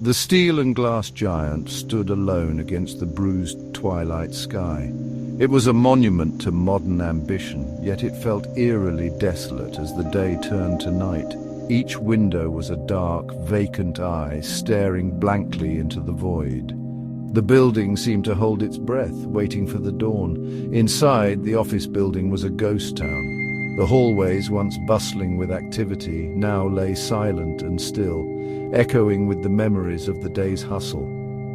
The steel and glass giant stood alone against the bruised twilight sky. It was a monument to modern ambition, yet it felt eerily desolate as the day turned to night. Each window was a dark, vacant eye staring blankly into the void. The building seemed to hold its breath, waiting for the dawn. Inside, the office building was a ghost town. The hallways, once bustling with activity, now lay silent and still, echoing with the memories of the day's hustle.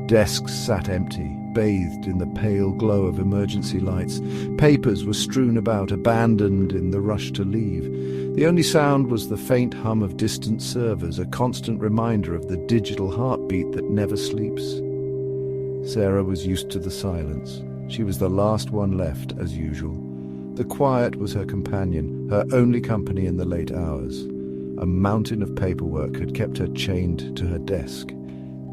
Desks sat empty, bathed in the pale glow of emergency lights. Papers were strewn about, abandoned in the rush to leave. The only sound was the faint hum of distant servers, a constant reminder of the digital heartbeat that never sleeps. Sarah was used to the silence. She was the last one left, as usual. The quiet was her companion, her only company in the late hours. A mountain of paperwork had kept her chained to her desk.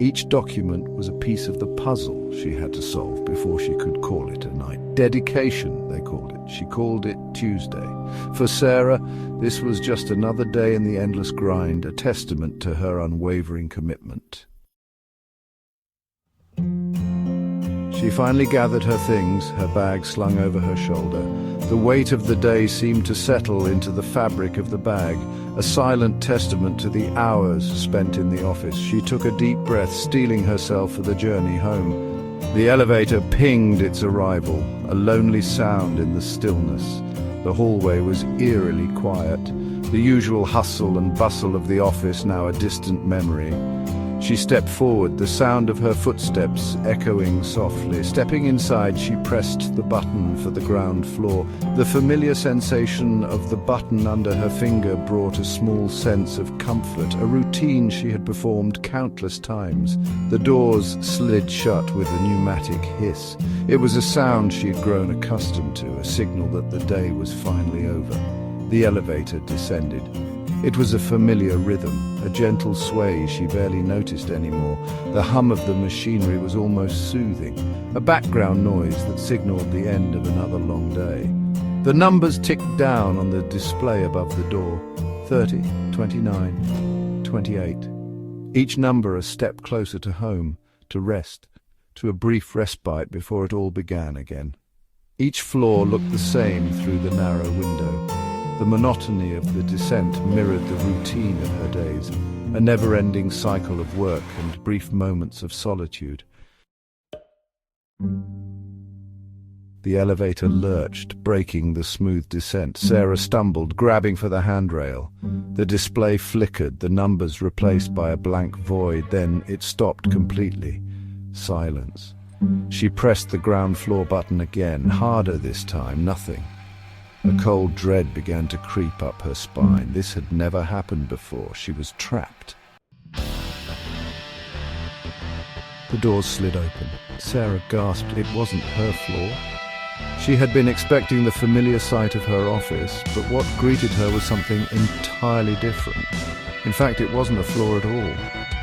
Each document was a piece of the puzzle she had to solve before she could call it a night. Dedication, they called it. She called it Tuesday. For Sarah, this was just another day in the endless grind, a testament to her unwavering commitment. She finally gathered her things, her bag slung over her shoulder. The weight of the day seemed to settle into the fabric of the bag, a silent testament to the hours spent in the office. She took a deep breath, steeling herself for the journey home. The elevator pinged its arrival, a lonely sound in the stillness. The hallway was eerily quiet, the usual hustle and bustle of the office now a distant memory. She stepped forward, the sound of her footsteps echoing softly. Stepping inside, she pressed the button for the ground floor. The familiar sensation of the button under her finger brought a small sense of comfort, a routine she had performed countless times. The doors slid shut with a pneumatic hiss. It was a sound she had grown accustomed to, a signal that the day was finally over. The elevator descended. It was a familiar rhythm, a gentle sway she barely noticed anymore. The hum of the machinery was almost soothing, a background noise that signaled the end of another long day. The numbers ticked down on the display above the door, 30, 29, 28. Each number a step closer to home, to rest, to a brief respite before it all began again. Each floor looked the same through the narrow window. The monotony of the descent mirrored the routine of her days, a never-ending cycle of work and brief moments of solitude. The elevator lurched, breaking the smooth descent. Sarah stumbled, grabbing for the handrail. The display flickered, the numbers replaced by a blank void. Then it stopped completely. Silence. She pressed the ground floor button again, harder this time, nothing. A cold dread began to creep up her spine. This had never happened before. She was trapped. The doors slid open. Sarah gasped. It wasn't her floor. She had been expecting the familiar sight of her office, but what greeted her was something entirely different. In fact, it wasn't a floor at all.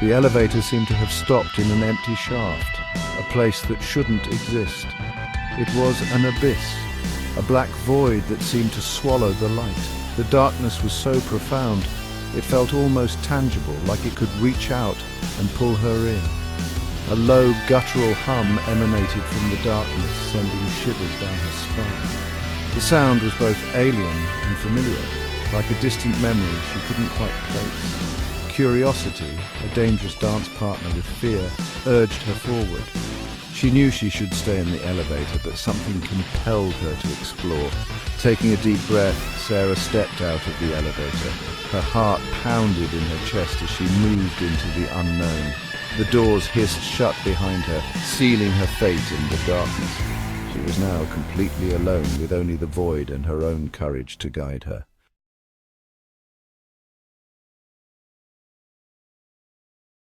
The elevator seemed to have stopped in an empty shaft, a place that shouldn't exist. It was an abyss. A black void that seemed to swallow the light. The darkness was so profound, it felt almost tangible, like it could reach out and pull her in. A low, guttural hum emanated from the darkness, sending shivers down her spine. The sound was both alien and familiar, like a distant memory she couldn't quite place. Curiosity, a dangerous dance partner with fear, urged her forward. She knew she should stay in the elevator, but something compelled her to explore. Taking a deep breath, Sarah stepped out of the elevator. Her heart pounded in her chest as she moved into the unknown. The doors hissed shut behind her, sealing her fate in the darkness. She was now completely alone, with only the void and her own courage to guide her.